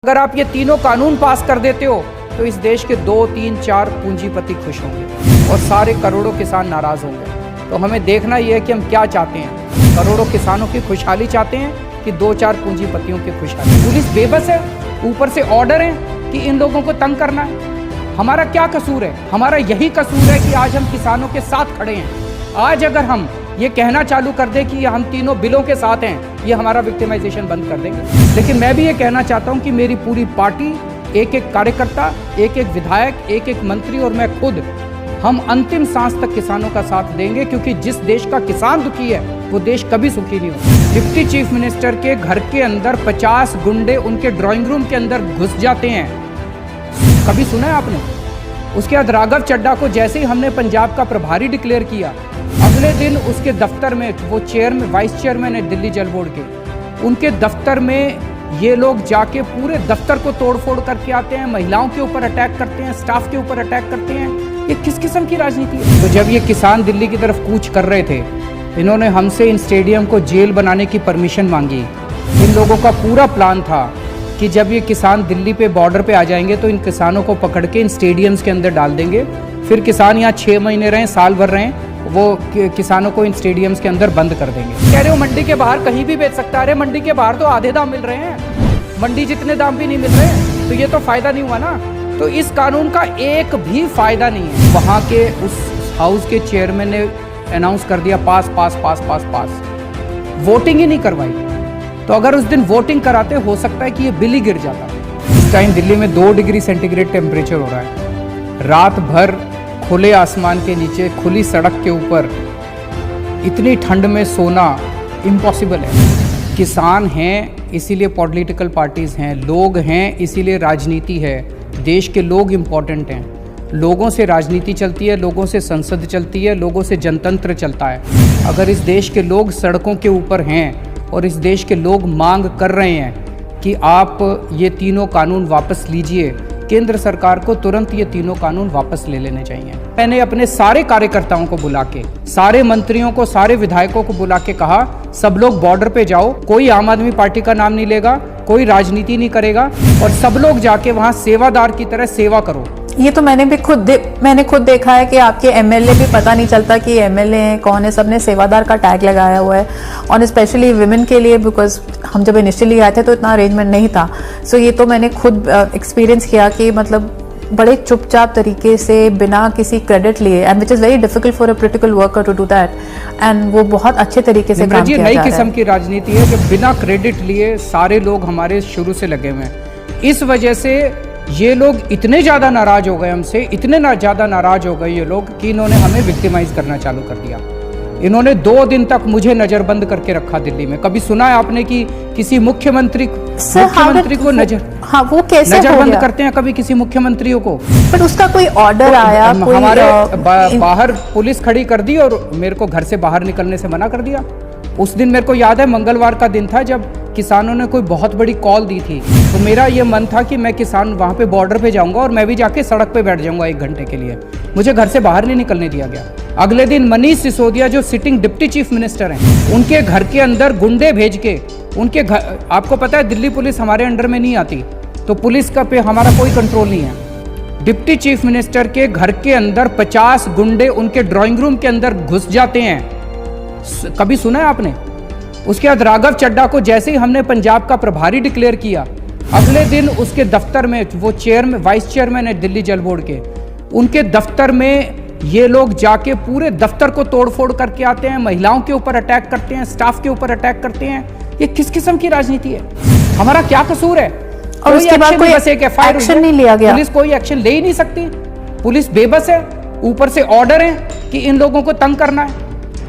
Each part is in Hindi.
अगर आप ये तीनों कानून पास कर देते हो तो इस देश के 2, 3, 4 पूंजीपति खुश होंगे और सारे करोड़ों किसान नाराज होंगे। तो हमें देखना ये है कि हम क्या चाहते हैं। करोड़ों किसानों की खुशहाली चाहते हैं कि 2-4 पूंजीपतियों की खुशहाली। पुलिस बेबस है, ऊपर से ऑर्डर है कि इन लोगों को तंग करना है। हमारा क्या कसूर है? हमारा यही कसूर है कि आज हम किसानों के साथ खड़े हैं। आज अगर हम ये कहना चालू कर दें कि हम तीनों बिलों के साथ हैं, ये हमारा विक्टिमाइजेशन बंद कर देंगे। लेकिन मैं भी ये कहना चाहता हूं कि मेरी पूरी पार्टी, एक एक कार्यकर्ता, एक एक विधायक, एक एक मंत्री और मैं खुद, हम अंतिम सांस तक किसानों का साथ देंगे, क्योंकि जिस देश का किसान दुखी है वो देश कभी सुखी नहीं होता। डिप्टी चीफ मिनिस्टर के घर के अंदर 50 गुंडे उनके ड्राइंग रूम के अंदर घुस जाते हैं, कभी सुना है आपने? उसके बाद राघव चड्ढा को जैसे ही हमने पंजाब का प्रभारी डिक्लेयर किया, अगले दिन उसके दफ्तर में, वो वाइस चेयरमैन है दिल्ली जल बोर्ड के, उनके दफ्तर में ये लोग जाके पूरे दफ्तर को तोड़फोड़ करके आते हैं, महिलाओं के ऊपर अटैक करते हैं, स्टाफ के ऊपर अटैक करते हैं। ये किस किस्म की राजनीति है? तो जब ये किसान दिल्ली की तरफ कूच कर रहे थे, इन्होंने हमसे इन स्टेडियम को जेल बनाने की परमिशन मांगी। इन लोगों का पूरा प्लान था कि जब ये किसान दिल्ली पे बॉर्डर पे आ जाएंगे तो इन किसानों को पकड़ के इन स्टेडियम्स के अंदर डाल देंगे, फिर किसान यहाँ 6 महीने रहें, साल भर रहें, वो किसानों को इन स्टेडियम्स के अंदर बंद कर देंगे। कह रहे हो मंडी के बाहर कहीं भी बेच सकता है। अरे मंडी के बाहर तो आधे दाम मिल रहे हैं, मंडी जितने दाम भी नहीं मिल रहे, तो ये तो फायदा नहीं हुआ ना। तो इस कानून का एक भी फायदा नहीं है। वहाँ के उस हाउस के चेयरमैन ने अनाउंस कर दिया पास पास पास पास पास, वोटिंग ही नहीं करवाई। तो अगर उस दिन वोटिंग कराते, हो सकता है कि ये बिल ही गिर जाता। इस टाइम दिल्ली में 2 डिग्री सेंटीग्रेड टेम्परेचर हो रहा है। रात भर खुले आसमान के नीचे, खुली सड़क के ऊपर इतनी ठंड में सोना इम्पॉसिबल है। किसान हैं इसीलिए पॉलिटिकल पार्टीज़ हैं, लोग हैं इसीलिए राजनीति है। देश के लोग इम्पॉर्टेंट हैं, लोगों से राजनीति चलती है, लोगों से संसद चलती है, लोगों से जनतंत्र चलता है। अगर इस देश के लोग सड़कों के ऊपर हैं और इस देश के लोग मांग कर रहे हैं कि आप ये तीनों कानून वापस लीजिए, केंद्र सरकार को तुरंत ये तीनों कानून वापस ले लेने चाहिए। मैंने अपने सारे कार्यकर्ताओं को बुला के, सारे मंत्रियों को, सारे विधायकों को बुला के कहा, सब लोग बॉर्डर पे जाओ, कोई आम आदमी पार्टी का नाम नहीं लेगा, कोई राजनीति नहीं करेगा, और सब लोग जाके वहां सेवादार की तरह सेवा करो। ये तो मैंने खुद देखा है कि आपके एमएलए भी पता नहीं चलता कि एमएलए हैं कौन है, सबने सेवादार का टैग लगाया हुआ है, और स्पेशली विमेन के लिए, बिकॉज हम जब इनिशियली आए थे तो इतना अरेंजमेंट नहीं था। सो ये तो मैंने खुद एक्सपीरियंस किया कि मतलब बड़े चुपचाप तरीके से, बिना किसी क्रेडिट लिए, and which is very difficult for a political worker to do that, and वो बहुत अच्छे तरीके से काम किया जा रहा है। नई किस्म की राजनीति है कि बिना क्रेडिट लिए सारे लोग हमारे शुरू से लगे हुए हैं। इस वजह से ये लोग इतने ज़्यादा नाराज हो गए हमसे, इतने ज़्यादा नाराज हो गए ये लोग कि इन्होंने हमें विक्टिमाइज करना चालू कर दिया। इन्होंने 2 दिन तक मुझे नजरबंद करके रखा दिल्ली में। कभी सुना है आपने कि किसी मुख्यमंत्री को वो कैसे नजरबंद करते हैं कभी किसी मुख्यमंत्रियों को? बट उसका कोई ऑर्डर आया? हमारे बाहर पुलिस खड़ी कर दी और मेरे को घर से बाहर निकलने से मना कर दिया। उस दिन मेरे को याद है, मंगलवार का दिन था, जब किसानों ने कोई बहुत बड़ी कॉल दी थी, तो मेरा ये मन था कि मैं किसान वहाँ पे बॉर्डर पे जाऊंगा और मैं भी जाके सड़क पे बैठ जाऊंगा 1 घंटे के लिए। मुझे घर से बाहर नहीं निकलने दिया गया। अगले दिन मनीष सिसोदिया जो सिटिंग डिप्टी चीफ मिनिस्टर हैं, उनके घर के अंदर गुंडे भेज के, उनके घर, आपको पता है दिल्ली पुलिस हमारे अंडर में नहीं आती, तो पुलिस का पे हमारा कोई कंट्रोल नहीं है। डिप्टी चीफ मिनिस्टर के घर के अंदर 50 गुंडे उनके ड्राइंग रूम के अंदर घुस जाते हैं, कभी सुना है आपने? उसके बाद राघव चड्ढा को जैसे ही हमने पंजाब का प्रभारी डिक्लेयर किया, अगले दिन उसके दफ्तर में, वो वाइस चेयरमैन है दिल्ली जल बोर्ड के, उनके दफ्तर में ये लोग जाके पूरे दफ्तर को तोड़फोड़ करके आते हैं, महिलाओं के ऊपर अटैक करते हैं, स्टाफ के ऊपर अटैक करते हैं। ये किस किस्म की राजनीति है? हमारा क्या कसूर है? और उसके बाद कोई एक्शन नहीं लिया गया। पुलिस कोई एक्शन ले ही नहीं सकती। पुलिस बेबस है, ऊपर से ऑर्डर है कि इन लोगों को तंग करना है।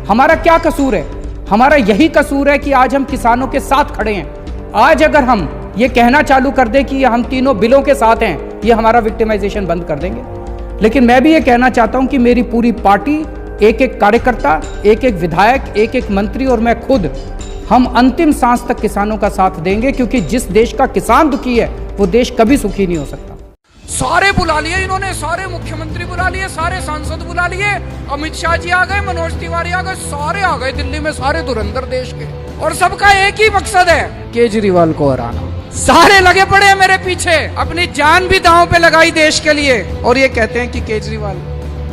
हमारा क्या कसूर है? हमारा यही कसूर है कि आज हम किसानों के साथ खड़े हैं। आज अगर हम ये कहना चालू कर दें कि हम तीनों बिलों के साथ हैं, ये हमारा विक्टिमाइजेशन बंद कर देंगे। लेकिन मैं भी ये कहना चाहता हूं कि मेरी पूरी पार्टी, एक एक कार्यकर्ता, एक एक विधायक, एक एक मंत्री और मैं खुद, हम अंतिम सांस तक किसानों का साथ देंगे, क्योंकि जिस देश का किसान दुखी है वो देश कभी सुखी नहीं हो सकता। सारे बुला लिए इन्होंने, सारे मुख्यमंत्री बुला लिए, सारे सांसद बुला लिए, अमित शाह जी आ गए, मनोज तिवारी आ गए, सारे आ गए दिल्ली में, सारे धुरंधर देश के, और सबका एक ही मकसद है, केजरीवाल को हराना। सारे लगे पड़े हैं मेरे पीछे, अपनी जान भी दांव पे लगाई देश के लिए, और ये कहते हैं कि केजरीवाल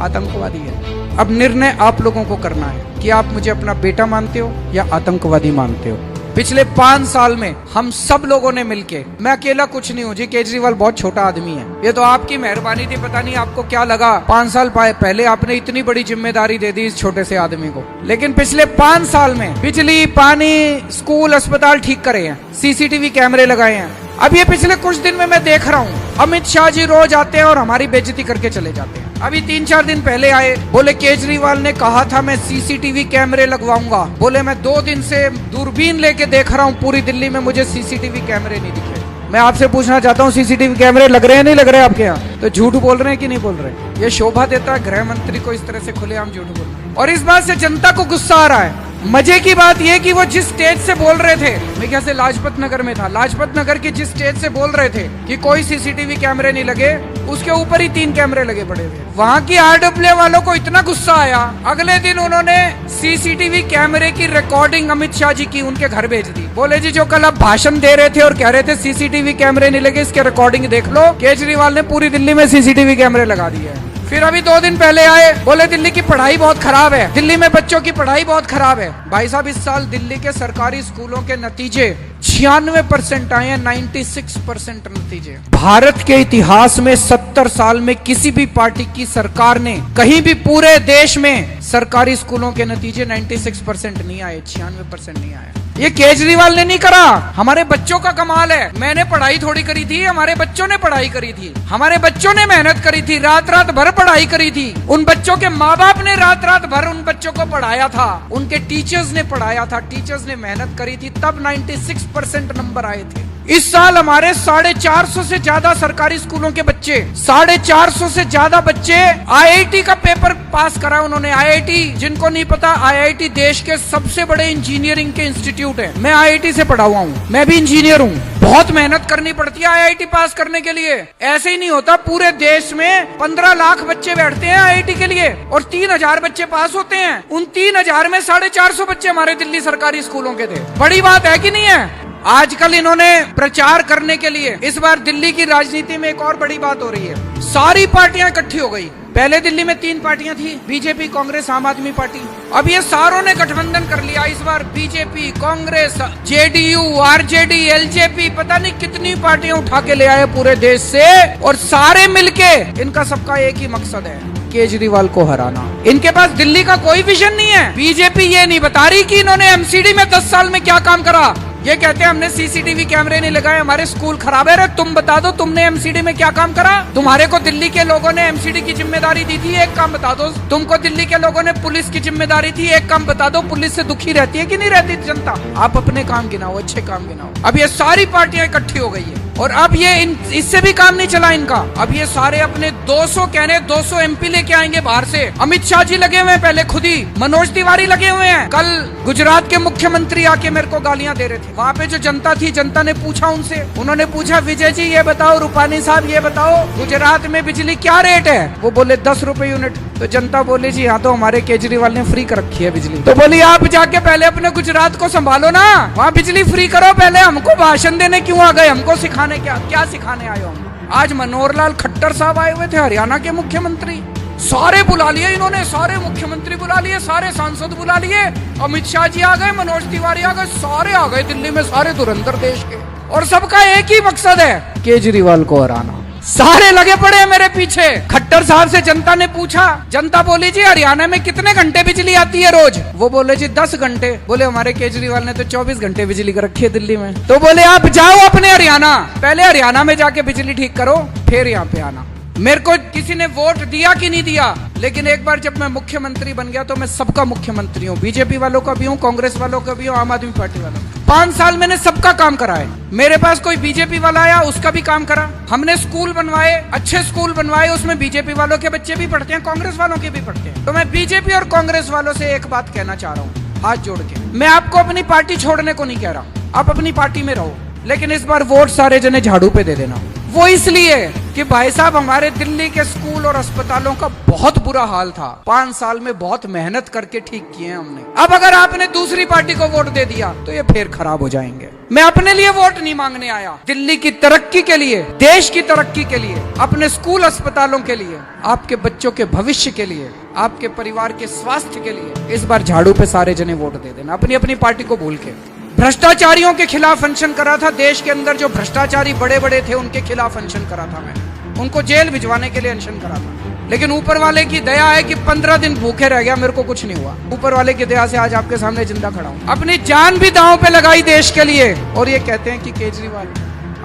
आतंकवादी है। अब निर्णय आप लोगों को करना है कि आप मुझे अपना बेटा मानते हो या आतंकवादी मानते हो। पिछले 5 साल में हम सब लोगों ने मिलके, मैं अकेला कुछ नहीं हूँ जी, केजरीवाल बहुत छोटा आदमी है, ये तो आपकी मेहरबानी थी। पता नहीं आपको क्या लगा 5 साल पहले आपने इतनी बड़ी जिम्मेदारी दे दी इस छोटे से आदमी को, लेकिन पिछले 5 साल में बिजली, पानी, स्कूल, अस्पताल ठीक करे हैं, सीसीटीवी कैमरे लगाए हैं। अब ये पिछले कुछ दिन में मैं देख रहा हूँ, अमित शाह जी रोज आते हैं और हमारी बेइज्जती करके चले जाते हैं। अभी 3-4 दिन पहले आए, बोले केजरीवाल ने कहा था मैं सीसीटीवी कैमरे लगवाऊंगा, बोले मैं 2 दिन से दूरबीन लेके देख रहा हूँ पूरी दिल्ली में, मुझे सीसीटीवी कैमरे नहीं दिखे। मैं आपसे पूछना चाहता हूँ, सीसीटीवी कैमरे लग रहे हैं नहीं लग रहे आपके यहाँ? तो झूठ बोल रहे हैं कि नहीं बोल रहे? ये शोभा देता है गृह मंत्री को इस तरह से खुलेआम झूठ बोल रहे हैं, और इस बात से जनता को गुस्सा आ रहा है। मजे की बात यह कि वो जिस स्टेज से बोल रहे थे, मैं क्या से लाजपत नगर में था, लाजपत नगर के जिस स्टेज से बोल रहे थे कि कोई सीसीटीवी कैमरे नहीं लगे, उसके ऊपर ही 3 कैमरे लगे पड़े थे। वहाँ की आरडब्ल्यू वालों को इतना गुस्सा आया, अगले दिन उन्होंने सीसीटीवी कैमरे की रिकॉर्डिंग अमित शाह जी की उनके घर भेज दी। बोले जी जो कल आप भाषण दे रहे थे और कह रहे थे सीसीटीवी कैमरे नहीं लगे, इसके रिकॉर्डिंग देख लो, केजरीवाल ने पूरी दिल्ली में सीसीटीवी कैमरे लगा दिए हैं। फिर अभी 2 दिन पहले आए, बोले दिल्ली की पढ़ाई बहुत खराब है, दिल्ली में बच्चों की पढ़ाई बहुत खराब है। भाई साहब, इस साल दिल्ली के सरकारी स्कूलों के नतीजे 96% आए हैं, 96% नतीजे। भारत के इतिहास में 70 साल में किसी भी पार्टी की सरकार ने कहीं भी पूरे देश में सरकारी स्कूलों के नतीजे 96% नहीं आए, 96% नहीं आए। ये केजरीवाल ने नहीं करा, हमारे बच्चों का कमाल है। मैंने पढ़ाई थोड़ी करी थी, हमारे बच्चों ने पढ़ाई करी थी, हमारे बच्चों ने मेहनत करी थी, रात रात भर पढ़ाई करी थी। उन बच्चों के माँ बाप ने रात रात भर उन बच्चों को पढ़ाया था, उनके टीचर्स ने पढ़ाया था, टीचर्स ने मेहनत करी थी, तब 96% नंबर आए थे। इस साल हमारे 450 से ज्यादा सरकारी स्कूलों के बच्चे, 450 से ज्यादा बच्चे आईआईटी का पेपर पास करा उन्होंने। आईआईटी, जिनको नहीं पता, आईआईटी देश के सबसे बड़े इंजीनियरिंग के इंस्टीट्यूट है। मैं आईआईटी से पढ़ा हुआ हूँ, मैं भी इंजीनियर हूँ। बहुत मेहनत करनी पड़ती है आईआईटी पास करने के लिए, ऐसे ही नहीं होता। पूरे देश में 15 लाख बच्चे बैठते हैं आईआईटी के लिए और 3000 बच्चे पास होते हैं। उन 3000 में 450 बच्चे हमारे दिल्ली सरकारी स्कूलों के थे। बड़ी बात है कि नहीं है? आजकल इन्होंने प्रचार करने के लिए, इस बार दिल्ली की राजनीति में एक और बड़ी बात हो रही है, सारी पार्टियां इकट्ठी हो गई। पहले दिल्ली में 3 पार्टियां थी, बीजेपी, कांग्रेस, आम आदमी पार्टी। अब ये सारों ने गठबंधन कर लिया। इस बार BJP, Congress, JDU, RJD, LJP, पता नहीं कितनी पार्टियां उठा के ले आए पूरे देश से, और सारे मिलके इनका सबका एक ही मकसद है, केजरीवाल को हराना। इनके पास दिल्ली का कोई विजन नहीं है। बीजेपी ये नहीं बता रही कि इन्होंने एमसीडी में 10 साल में क्या काम करा। ये कहते हैं हमने सीसीटीवी कैमरे नहीं लगाए, हमारे स्कूल खराब है। तुम बता दो, तुमने एमसीडी में क्या काम करा? तुम्हारे को दिल्ली के लोगों ने एमसीडी की जिम्मेदारी दी थी, एक काम बता दो। तुमको दिल्ली के लोगों ने पुलिस की जिम्मेदारी थी, एक काम बता दो। पुलिस से दुखी रहती है कि नहीं रहती जनता? आप अपने काम गिनाओ, अच्छे काम गिनाओ। अब ये सारी पार्टियां इकट्ठी हो गई है, और अब ये इससे भी काम नहीं चला इनका। अब ये सारे अपने 200 एमपी लेके आएंगे बाहर से। अमित शाह जी लगे हुए हैं पहले खुद ही, मनोज तिवारी लगे हुए हैं। कल गुजरात के मुख्यमंत्री आके मेरे को गालियां दे रहे थे। वहाँ पे जो जनता थी, जनता ने पूछा उनसे, उन्होंने पूछा विजय जी ये बताओ, रूपानी साहब ये बताओ, गुजरात में बिजली क्या रेट है? वो बोले 10 रुपए यूनिट। तो जनता बोली जी हाँ, तो हमारे केजरीवाल ने फ्री कर रखी है बिजली। तो बोली आप जाके पहले अपने गुजरात को संभालो ना, वहाँ बिजली फ्री करो पहले। हमको भाषण देने क्यों आ गए? हमको सिखाने क्या सिखाने आए हो हम? आज मनोहर लाल खट्टर साहब आए हुए थे, हरियाणा के मुख्यमंत्री। सारे बुला लिए इन्होंने, सारे मुख्यमंत्री बुला लिए, सारे सांसद बुला लिए। अमित शाह जी आ गए, मनोज तिवारी आ गए, सारे आ गए दिल्ली में, सारे धुरंधर देश के, और सबका एक ही मकसद है, केजरीवाल को हराना। सारे लगे पड़े हैं मेरे पीछे। खट्टर साहब से जनता ने पूछा, जनता बोली जी हरियाणा में कितने घंटे बिजली आती है रोज? वो बोले जी 10 घंटे। बोले हमारे केजरीवाल ने तो 24 घंटे बिजली कर रखी है दिल्ली में। तो बोले आप जाओ अपने हरियाणा, पहले हरियाणा में जाके बिजली ठीक करो, फिर यहाँ पे आना। मेरे को किसी ने वोट दिया कि नहीं दिया, लेकिन एक बार जब मैं मुख्यमंत्री बन गया तो मैं सबका मुख्यमंत्री हूँ। बीजेपी वालों का भी हूँ, कांग्रेस वालों का भी हूँ, आम आदमी पार्टी वालों। 5 साल मैंने सबका काम करा है। मेरे पास कोई बीजेपी वाला आया, उसका भी काम करा। हमने स्कूल बनवाए, अच्छे स्कूल बनवाए, उसमें बीजेपी वालों के बच्चे भी पढ़ते हैं, कांग्रेस वालों के भी पढ़ते हैं। तो मैं बीजेपी और कांग्रेस वालों से एक बात कहना चाह रहा हूँ, हाथ जोड़ के। मैं आपको अपनी पार्टी छोड़ने को नहीं कह रहा, आप अपनी पार्टी में रहो, लेकिन इस बार वोट सारे जने झाड़ू पे दे देना। वो इसलिए कि भाई साहब हमारे दिल्ली के स्कूल और अस्पतालों का बहुत बुरा हाल था। 5 साल में बहुत मेहनत करके ठीक किए हैं हमने। अब अगर आपने दूसरी पार्टी को वोट दे दिया तो ये फिर खराब हो जाएंगे। मैं अपने लिए वोट नहीं मांगने आया, दिल्ली की तरक्की के लिए, देश की तरक्की के लिए, अपने स्कूल अस्पतालों के लिए, आपके बच्चों के भविष्य के लिए, आपके परिवार के स्वास्थ्य के लिए। इस बार झाड़ू पे सारे जने वोट दे देना, अपनी अपनी पार्टी को भूल के। भ्रष्टाचारियों के खिलाफ अनशन करा था, देश के अंदर जो भ्रष्टाचारी बड़े बड़े थे उनके खिलाफ अनशन करा था मैं, उनको जेल भिजवाने के लिए अनशन करा था। लेकिन ऊपर वाले की दया है कि 15 दिन भूखे रह गया, मेरे को कुछ नहीं हुआ। ऊपर वाले की दया से आज आपके सामने जिंदा खड़ा हूं। अपनी जान भी दांव पे लगाई देश के लिए, और ये कहते हैं कि केजरीवाल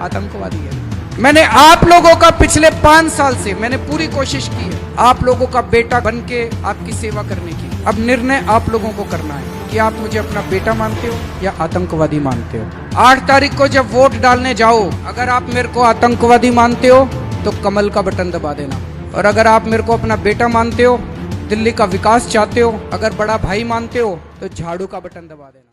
आतंकवादी है। मैंने आप लोगों का पिछले 5 साल से मैंने पूरी कोशिश की है आप लोगों का बेटा बन के आपकी सेवा करने की। अब निर्णय आप लोगों को करना है कि आप मुझे अपना बेटा मानते हो या आतंकवादी मानते हो। 8 तारीख को जब वोट डालने जाओ, अगर आप मेरे को आतंकवादी मानते हो तो कमल का बटन दबा देना, और अगर आप मेरे को अपना बेटा मानते हो, दिल्ली का विकास चाहते हो, अगर बड़ा भाई मानते हो तो झाड़ू का बटन दबा देना।